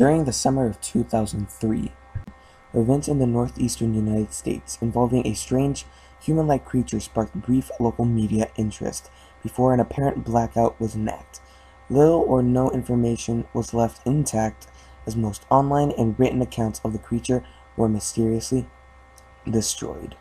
During the summer of 2003, events in the northeastern United States involving a strange, human-like creature sparked brief local media interest before an apparent blackout was enacted. Little or no information was left intact, as most online and written accounts of the creature were mysteriously destroyed.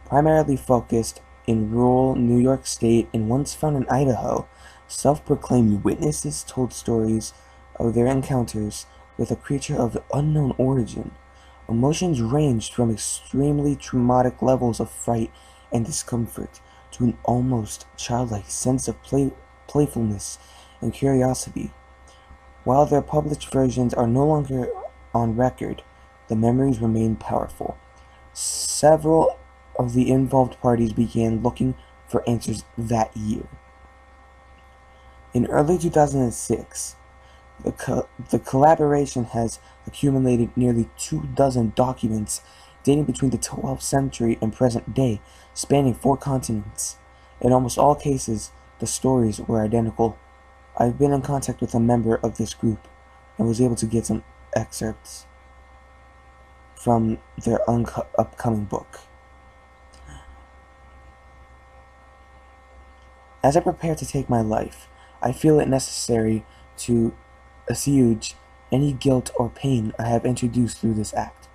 Primarily focused in rural New York State and once found in Idaho, self-proclaimed witnesses told stories of their encounters with a creature of unknown origin. Emotions ranged from extremely traumatic levels of fright and discomfort to an almost childlike sense of playfulness and curiosity. While their published versions are no longer on record, the memories remain powerful. Several of the involved parties began looking for answers that year. In early 2006, the collaboration has accumulated nearly 24 documents dating between the 12th century and present day, spanning 4 continents. In almost all cases, the stories were identical. I've been in contact with a member of this group and was able to get some excerpts from their upcoming book. As I prepare to take my life, I feel it necessary to assuage any guilt or pain I have introduced through this act.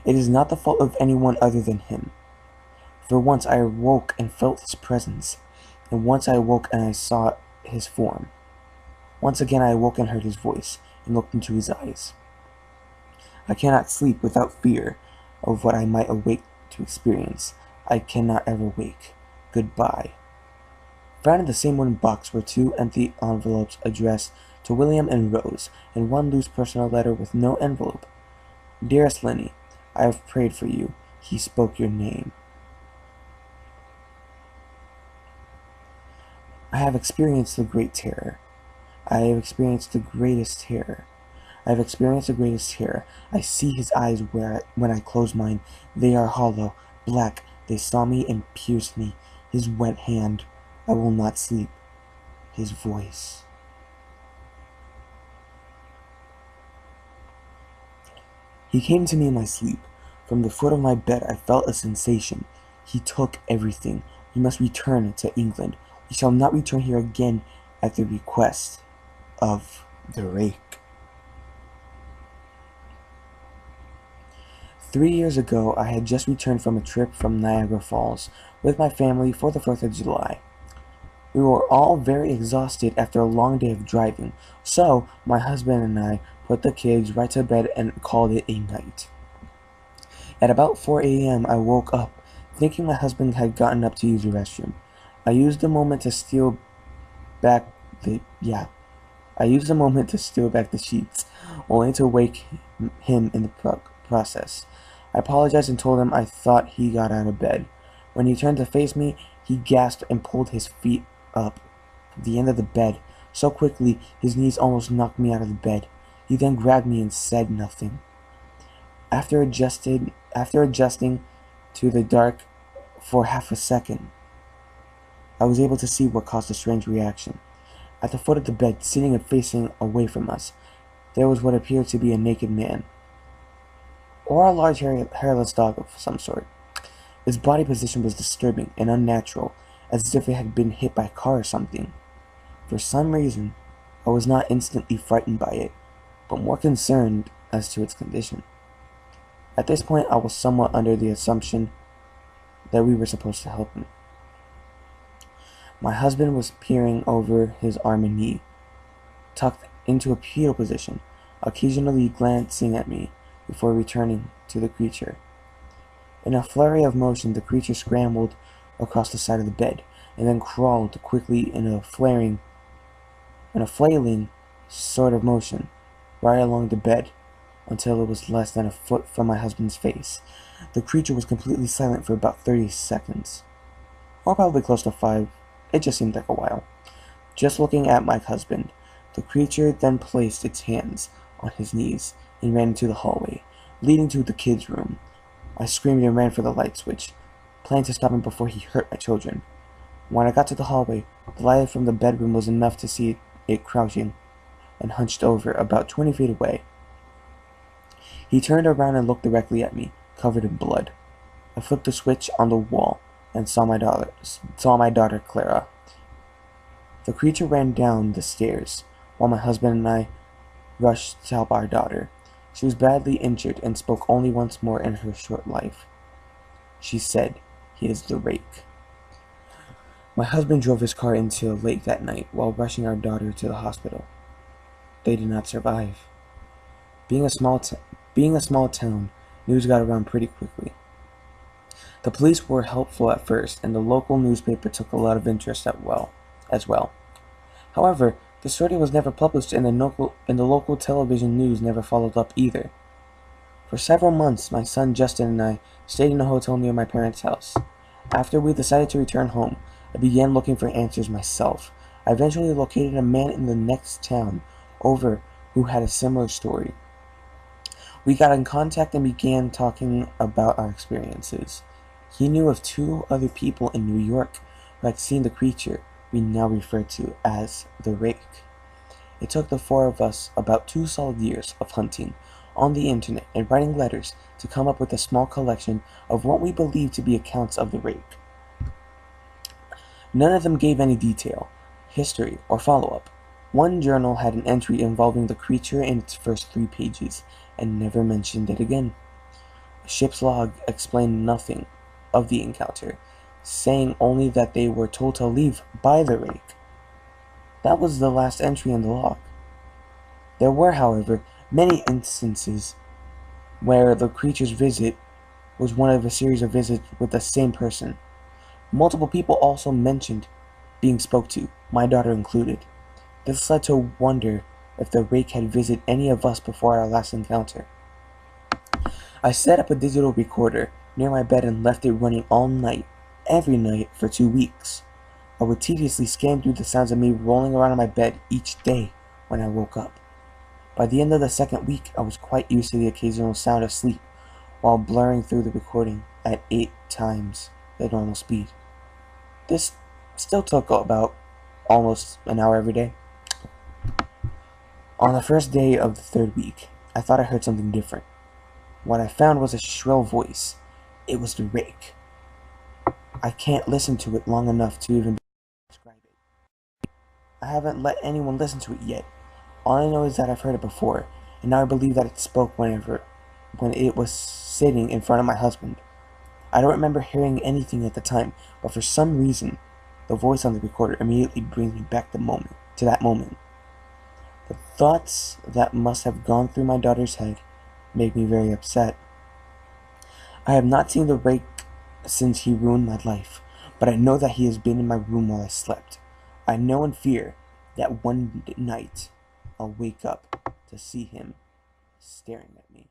It is not the fault of anyone other than him. For once I awoke and felt his presence, and once I awoke and I saw his form. Once again I awoke and heard his voice, and looked into his eyes. I cannot sleep without fear of what I might awake to experience. I cannot ever wake. Goodbye. Found in the same wooden box were 2 empty envelopes addressed to William and Rose, and 1 loose personal letter with no envelope. Dearest Lenny, I have prayed for you. He spoke your name. I have experienced the great terror. I have experienced the greatest terror. I have experienced the greatest terror. I see his eyes when I close mine. They are hollow, black. They saw me and pierced me. His wet hand. I will not sleep. His voice. He came to me in my sleep. From the foot of my bed I felt a sensation. He took everything. We must return to England. We shall not return here again at the request of the Rake. 3 years ago, I had just returned from a trip from Niagara Falls with my family for the 4th of July. We were all very exhausted after a long day of driving, so my husband and I put the kids right to bed and called it a night. At about 4 a.m. I woke up, thinking my husband had gotten up to use the restroom. I used the moment to steal back the sheets, only to wake him in the process. I apologized and told him I thought he got out of bed. When he turned to face me, he gasped and pulled his feet up the end of the bed so quickly his knees almost knocked me out of the bed. He then grabbed me and said nothing. After adjusting to the dark for half a second, I was able to see what caused the strange reaction. At the foot of the bed, sitting and facing away from us, there was what appeared to be a naked man, or a large hairless dog of some sort. Its body position was disturbing and unnatural, as if it had been hit by a car or something. For some reason, I was not instantly frightened by it, but more concerned as to its condition. At this point, I was somewhat under the assumption that we were supposed to help him. My husband was peering over his arm and knee, tucked into a fetal position, occasionally glancing at me before returning to the creature. In a flurry of motion, the creature scrambled across the side of the bed, and then crawled quickly in a flailing sort of motion right along the bed until it was less than a foot from my husband's face. The creature was completely silent for about 30 seconds, or probably close to 5. It just seemed like a while. Just looking at my husband, the creature then placed its hands on his knees and ran into the hallway, leading to the kids' room. I screamed and ran for the light switch, planning to stop him before he hurt my children. When I got to the hallway, the light from the bedroom was enough to see it crouching and hunched over, about 20 feet away. He turned around and looked directly at me, covered in blood. I flipped the switch on the wall and saw my daughter Clara. The creature ran down the stairs, while my husband and I rushed to help our daughter. She was badly injured and spoke only once more in her short life. She said, "He is the Rake." My husband drove his car into a lake that night while rushing our daughter to the hospital. They did not survive. Being a small town, news got around pretty quickly. The police were helpful at first, and the local newspaper took a lot of interest as well. However, the story was never published, and the local television news never followed up either. For several months, my son Justin and I stayed in a hotel near my parents' house. After we decided to return home, I began looking for answers myself. I eventually located a man in the next town over who had a similar story. We got in contact and began talking about our experiences. He knew of 2 other people in New York who had seen the creature we now refer to as the Rake. It took the 4 of us about 2 solid years of hunting on the internet and writing letters to come up with a small collection of what we believed to be accounts of the Rake. None of them gave any detail, history, or follow-up. One journal had an entry involving the creature in its first 3 pages and never mentioned it again. A ship's log explained nothing of the encounter, saying only that they were told to leave by the Rake. That was the last entry in the log. There were, however, many instances where the creature's visit was one of a series of visits with the same person. Multiple people also mentioned being spoke to, my daughter included. This led to wonder if the Rake had visited any of us before our last encounter. I set up a digital recorder near my bed and left it running all night, every night for 2 weeks. I would tediously scan through the sounds of me rolling around on my bed each day when I woke up. By the end of the 2nd week, I was quite used to the occasional sound of sleep while blurring through the recording at 8 times the normal speed. This still took about almost an hour every day. On the first day of the 3rd week, I thought I heard something different. What I found was a shrill voice. It was the Rake. I can't listen to it long enough to even describe it. I haven't let anyone listen to it yet. All I know is that I've heard it before, and now I believe that it spoke when it was sitting in front of my husband. I don't remember hearing anything at the time, but for some reason, the voice on the recorder immediately brings me back to that moment. The thoughts that must have gone through my daughter's head make me very upset. I have not seen the Rake since he ruined my life, but I know that he has been in my room while I slept. I know in fear that one night I'll wake up to see him staring at me.